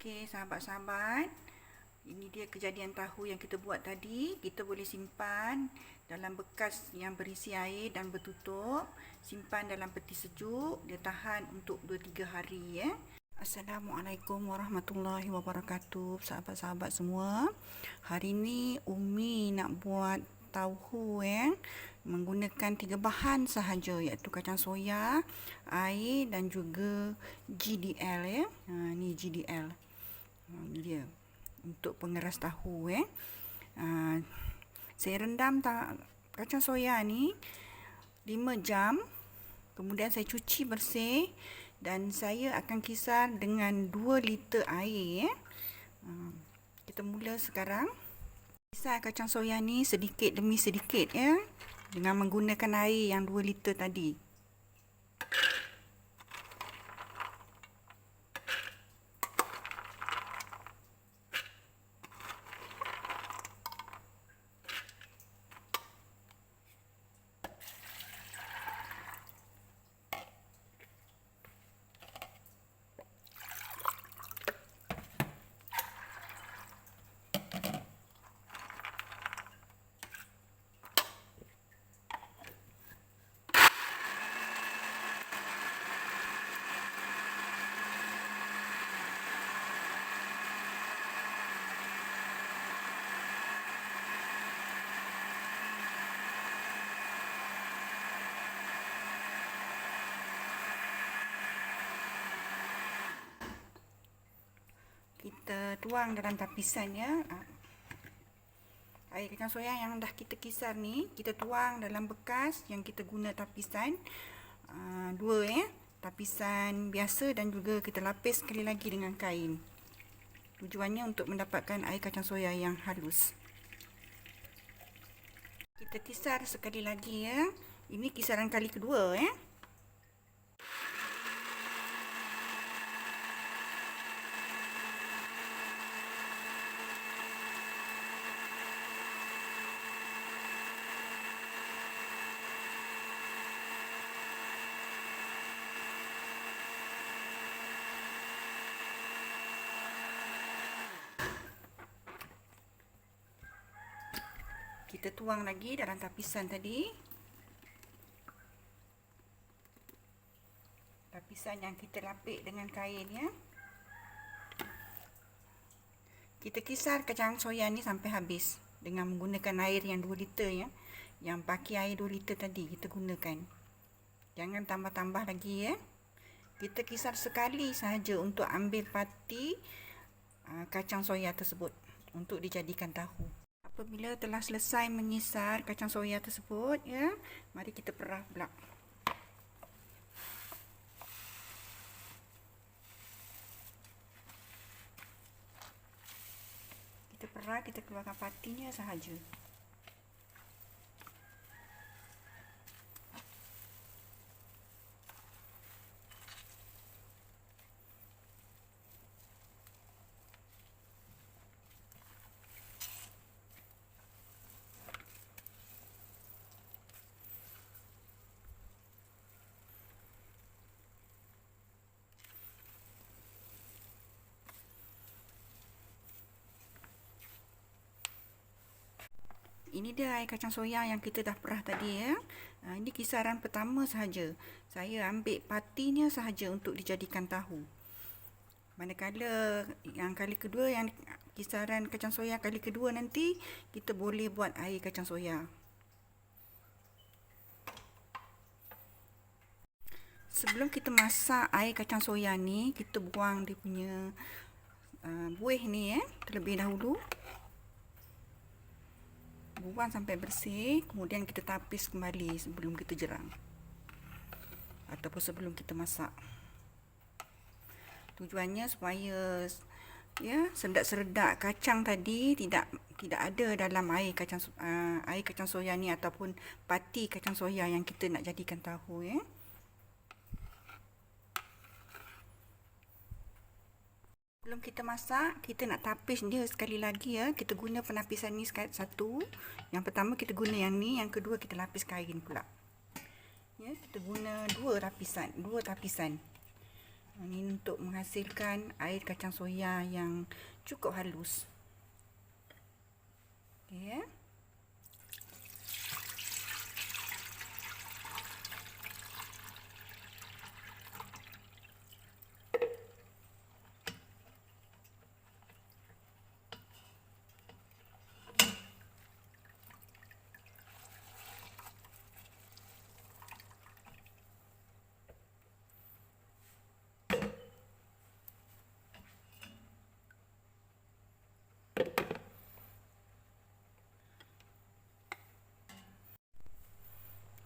Okey, sahabat-sahabat, ini dia kejadian tahu yang kita buat tadi. Kita boleh simpan dalam bekas yang berisi air dan bertutup. Simpan dalam peti sejuk, dia tahan untuk 2-3 hari ya. Assalamualaikum warahmatullahi wabarakatuh, sahabat-sahabat semua. Hari ini Umi nak buat tahu menggunakan 3 bahan sahaja, iaitu kacang soya, air dan juga GDL ya. Ni GDL. Ni dia untuk pengeras tahu Saya rendam kacang soya ni 5 jam. Kemudian saya cuci bersih dan saya akan kisar dengan 2 liter air Kita mula sekarang. Kisar kacang soya ni sedikit demi sedikit dengan menggunakan air yang 2 liter tadi. Kita tuang dalam tapisan air kacang soya yang dah kita kisar ni, kita tuang dalam bekas yang kita guna tapisan dua tapisan biasa, dan juga kita lapis sekali lagi dengan kain. Tujuannya untuk mendapatkan air kacang soya yang halus. Kita kisar sekali lagi Ini kisaran kali kedua Kita tuang lagi dalam tapisan tadi. Tapisan yang kita lapik dengan kain Kita kisar kacang soya ni sampai habis dengan menggunakan air yang 2 liter Yang pakai air 2 liter tadi kita gunakan. Jangan tambah-tambah lagi Kita kisar sekali sahaja untuk ambil pati kacang soya tersebut untuk dijadikan tahu. Apabila telah selesai mengisar kacang soya tersebut mari kita perah pula. Kita perah, kita keluarkan patinya sahaja. Ini dia air kacang soya yang kita dah perah tadi Ini kisaran pertama sahaja. Saya ambil patinya sahaja untuk dijadikan tahu. Manakala yang kali kedua, yang kisaran kacang soya kali kedua nanti, kita boleh buat air kacang soya. Sebelum kita masak air kacang soya ni, kita buang dia punya buih ni terlebih dahulu. Buang sampai bersih, kemudian kita tapis kembali sebelum kita jerang ataupun sebelum kita masak. Tujuannya supaya seredak-seredak kacang tadi tidak ada dalam air kacang soya ni ataupun pati kacang soya yang kita nak jadikan tahu Sebelum kita masak, kita nak tapis dia sekali lagi Kita guna penapisan ni satu. Yang pertama kita guna yang ni, yang kedua kita lapis kain pula. Kita guna dua tapisan. Ini untuk menghasilkan air kacang soya yang cukup halus. Okey.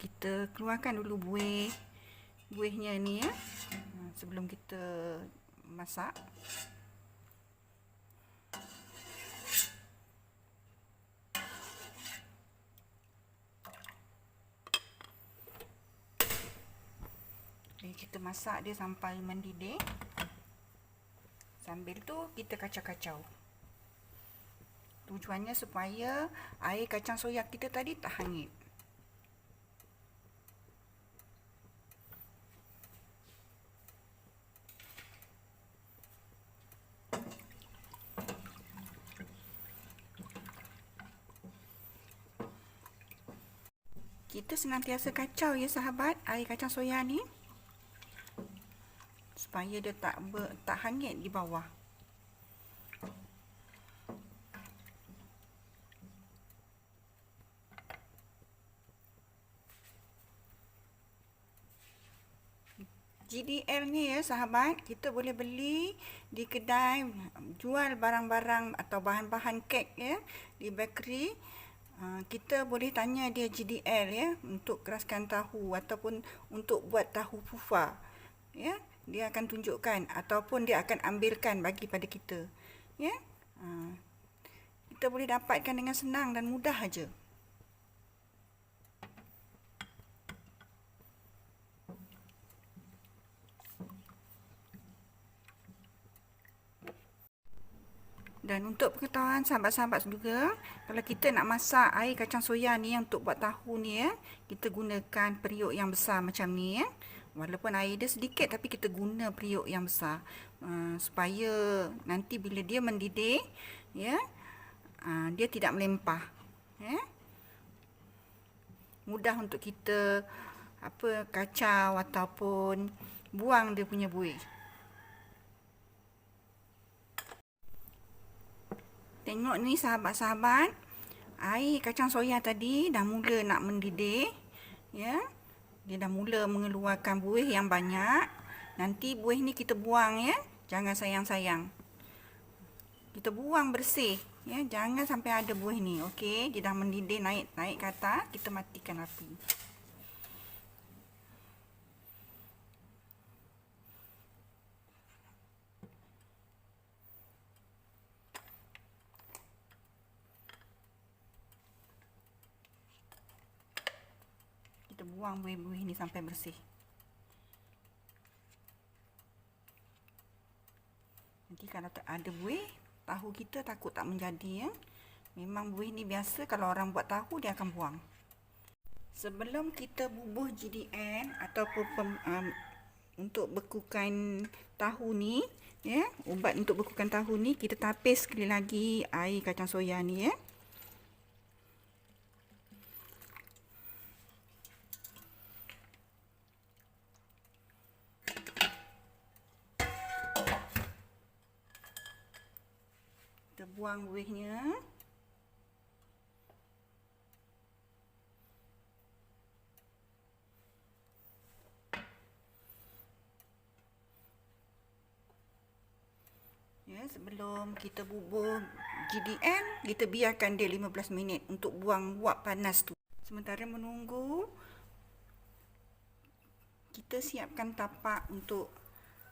Kita keluarkan dulu buihnya ni ya, sebelum kita masak. Jadi kita masak dia sampai mendidih. Sambil tu kita kacau-kacau. Tujuannya supaya air kacang soya kita tadi tak hangit. Kita senantiasa kacau ya sahabat air kacang soya ni, supaya dia tak hangit di bawah. GDL ni ya sahabat, kita boleh beli di kedai jual barang-barang atau bahan-bahan kek ya, di bakery. Kita boleh tanya dia GDL ya, untuk keraskan tahu ataupun untuk buat tahu pufa ya. Dia akan tunjukkan ataupun dia akan ambilkan bagi pada kita ya. Kita boleh dapatkan dengan senang dan mudah aja. Dan untuk pengetahuan sahabat-sahabat juga, kalau kita nak masak air kacang soya ni untuk buat tahu ni ya, kita gunakan periuk yang besar macam ni ya. Walaupun air dia sedikit tapi kita guna periuk yang besar, supaya nanti bila dia mendidih ya, dia tidak melempah ya. Mudah untuk kita kacau ataupun buang dia punya buih. Tengok ni sahabat-sahabat, air kacang soya tadi dah mula nak mendidih ya. Dia dah mula mengeluarkan buih yang banyak. Nanti buih ni kita buang ya, jangan sayang-sayang. Kita buang bersih ya, jangan sampai ada buih ni. Okey, dia dah mendidih naik ke atas, kita matikan api. Kita buang buih-buih ni sampai bersih. Nanti kalau tak ada buih, tahu kita takut tak menjadi ya. Memang buih ni biasa kalau orang buat tahu dia akan buang. Sebelum kita bubuh GDN ataupun untuk bekukan tahu ni ya, ubat untuk bekukan tahu ni, kita tapis sekali lagi air kacang soya ni ya. Kita buang buihnya. Ya, sebelum kita bubuh GDN, kita biarkan dia 15 minit untuk buang wap panas tu. Sementara menunggu, kita siapkan tapak untuk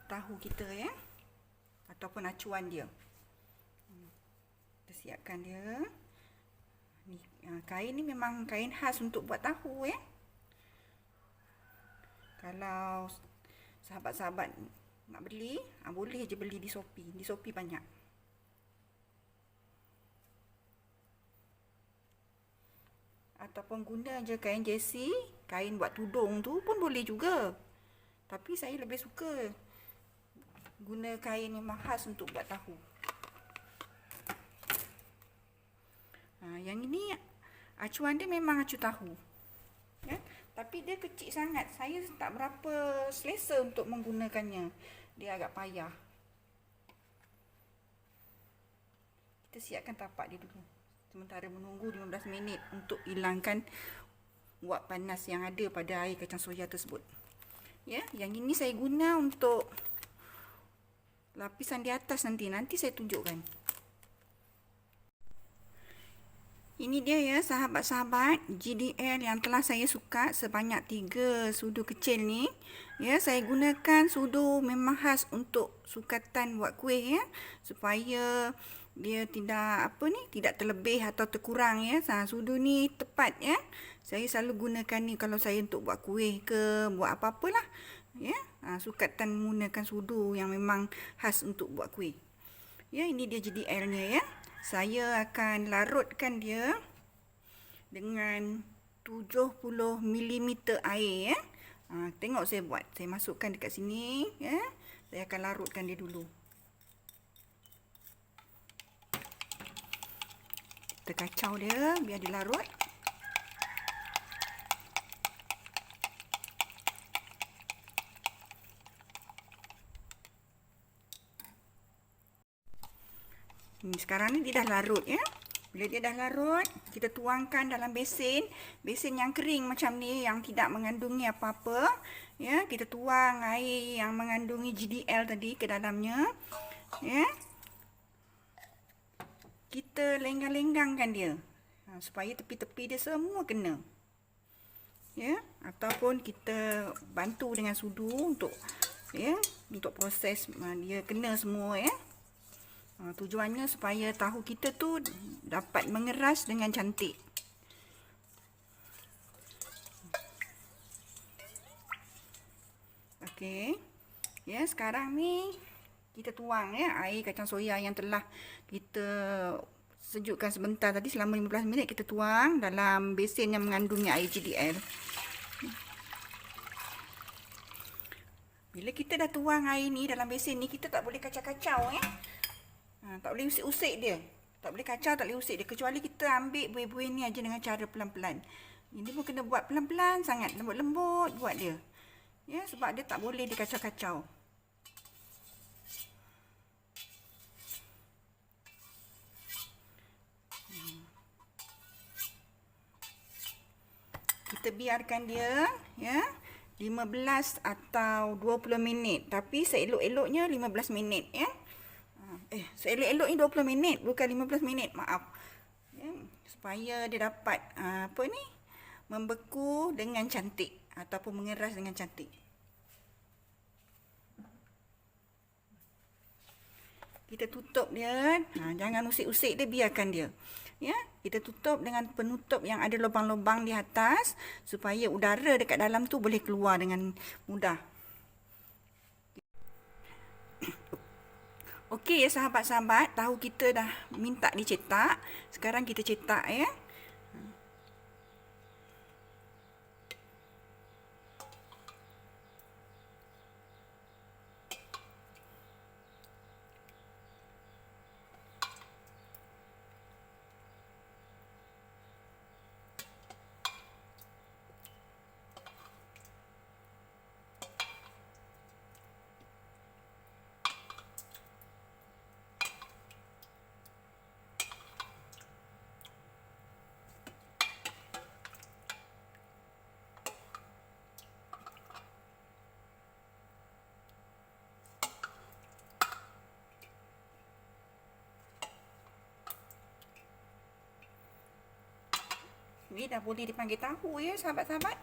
tahu kita ya, ataupun acuan dia. Kita siapkan dia. Ni, kain ni memang kain khas untuk buat tahu ya. Kalau sahabat-sahabat nak beli, boleh je beli di Shopee. Di Shopee banyak. Ataupun guna je kain jersey, kain buat tudung tu pun boleh juga. Tapi saya lebih suka guna kain memang khas untuk buat tahu. Yang ini acuan dia memang acu tahu. Ya, tapi dia kecil sangat. Saya tak berapa selesa untuk menggunakannya. Dia agak payah. Kita siapkan tapak dia dulu. Sementara menunggu 15 minit untuk hilangkan uap panas yang ada pada air kacang soya tersebut. Ya, yang ini saya guna untuk lapisan di atas nanti. Nanti saya tunjukkan. Ini dia ya sahabat-sahabat, GDL yang telah saya sukat sebanyak 3 sudu kecil ni. Ya, saya gunakan sudu memang khas untuk sukatan buat kuih ya, supaya dia tidak terlebih atau terkurang ya. Sudu ni tepat ya. Saya selalu gunakan ni kalau saya untuk buat kuih ke buat apa-apalah. Ya, sukatan menggunakan sudu yang memang khas untuk buat kuih. Ya, ini dia GDL-nya ya. Saya akan larutkan dia dengan 70 mm air ya. Tengok saya buat. Saya masukkan dekat sini ya. Saya akan larutkan dia dulu. Kita kacau dia biar dia larut. Sekarang ni dia dah larut ya. Bila dia dah larut, kita tuangkan dalam besen yang kering macam ni, yang tidak mengandungi apa-apa ya. Kita tuang air yang mengandungi GDL tadi ke dalamnya ya. Kita lenggang-lenggangkan dia supaya tepi-tepi dia semua kena ya. Ataupun kita bantu dengan sudu untuk proses dia kena semua ya. Tujuannya supaya tahu kita tu dapat mengeras dengan cantik. Okey. Ya, sekarang ni kita tuang ya air kacang soya yang telah kita sejukkan sebentar tadi selama 15 minit. Kita tuang dalam besen yang mengandungi air GDL. Bila kita dah tuang air ni dalam besen ni, kita tak boleh kacau-kacau ya. Tak boleh usik-usik dia. Tak boleh kacau, tak boleh usik dia. Kecuali kita ambil buih-buih ni aja dengan cara pelan-pelan. Ini pun kena buat pelan-pelan sangat. Lembut-lembut buat dia. Ya, sebab dia tak boleh dikacau-kacau. Kita biarkan dia ya 15 atau 20 minit. Tapi seelok-eloknya 15 minit ya. Seelok-elok ni 20 minit, bukan 15 minit, maaf. Ya, supaya dia dapat membeku dengan cantik ataupun mengeras dengan cantik. Kita tutup dia, jangan usik-usik dia, biarkan dia. Ya, kita tutup dengan penutup yang ada lubang-lubang di atas supaya udara dekat dalam tu boleh keluar dengan mudah. Okey ya sahabat-sahabat, tahu kita dah minta dicetak. Sekarang kita cetak ya. Ini dah boleh dipanggil tahu ya sahabat-sahabat.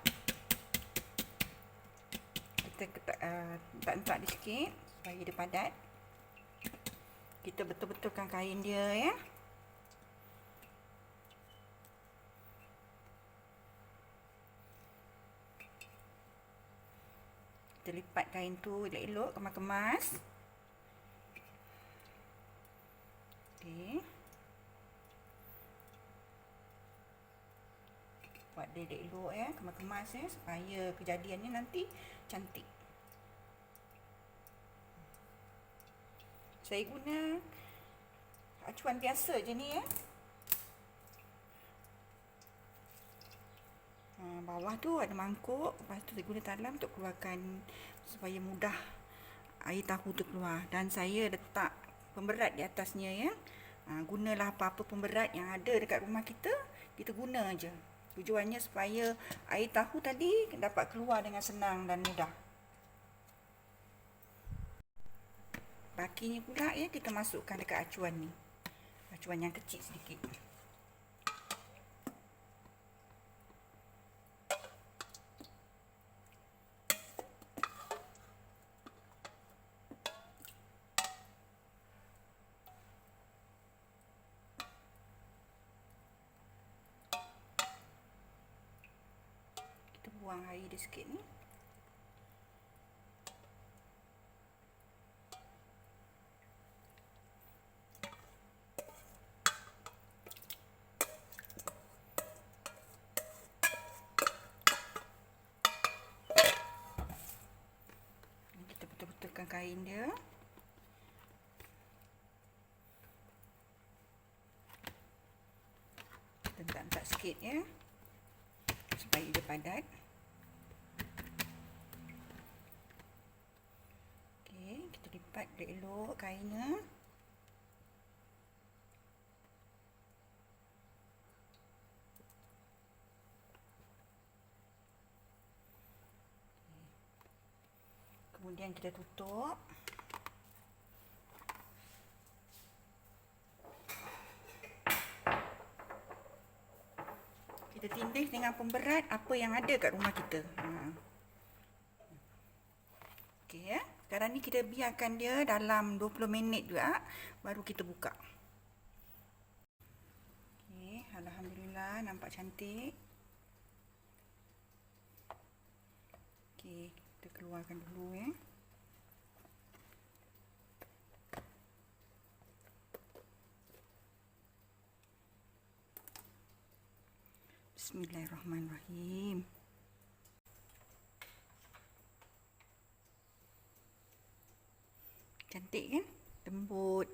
Kita entak-entak dia sikit supaya dia padat. Kita betul-betulkan kain dia ya. Kita lipat kain tu elok-elok, kemas-kemas. Okey. Buat dia elok ya, kemas-kemas ya, supaya kejadiannya nanti cantik. Saya guna acuan biasa je ni ya. Bawah tu ada mangkuk, lepas tu saya guna talam untuk keluarkan supaya mudah air tahu tu keluar. Dan saya letak pemberat di atasnya ya. Gunalah apa-apa pemberat yang ada dekat rumah kita, kita guna je. Tujuannya supaya air tahu tadi dapat keluar dengan senang dan mudah. Bakinya pula ya kita masukkan dekat acuan ni. Acuan yang kecil sedikit. Kita buang air dia sikit ni. Betulkan kain dia. Hentak-hentak sikit ya, supaya dia padat. Okey, kita lipat elok kainnya. Kemudian kita tutup. Kita tindih dengan pemberat apa yang ada kat rumah kita. Okey ya. Sekarang ni kita biarkan dia dalam 20 minit juga baru kita buka. Okey, alhamdulillah nampak cantik. Okey, kita keluarkan dulu ya. Bismillahirrahmanirrahim. Cantik kan? Lembut.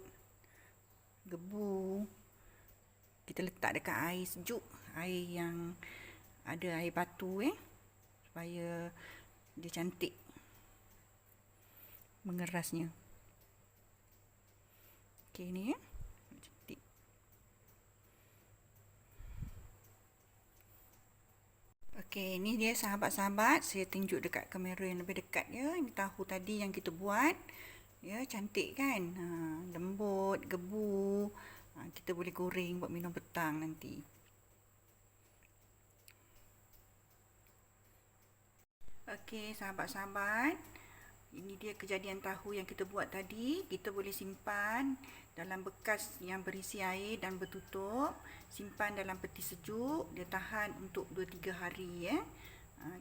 Gebu. Kita letak dekat air sejuk, air yang ada air batu supaya dia cantik mengerasnya. Okey ni ya. Cantik. Okey, ni dia sahabat-sahabat, saya tunjuk dekat kamera yang lebih dekat ya. Ini tahu tadi yang kita buat. Ya, cantik kan? Lembut, gebu. Kita boleh goreng buat minum petang nanti. Okey, sahabat-sahabat. Ini dia kejadian tahu yang kita buat tadi. Kita boleh simpan dalam bekas yang berisi air dan bertutup. Simpan dalam peti sejuk. Dia tahan untuk 2-3 hari ya.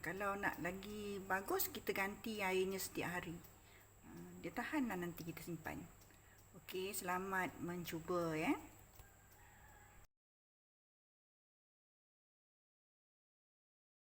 Kalau nak lagi bagus, kita ganti airnya setiap hari. Dia tahanlah nanti kita simpan. Okey, selamat mencuba ya.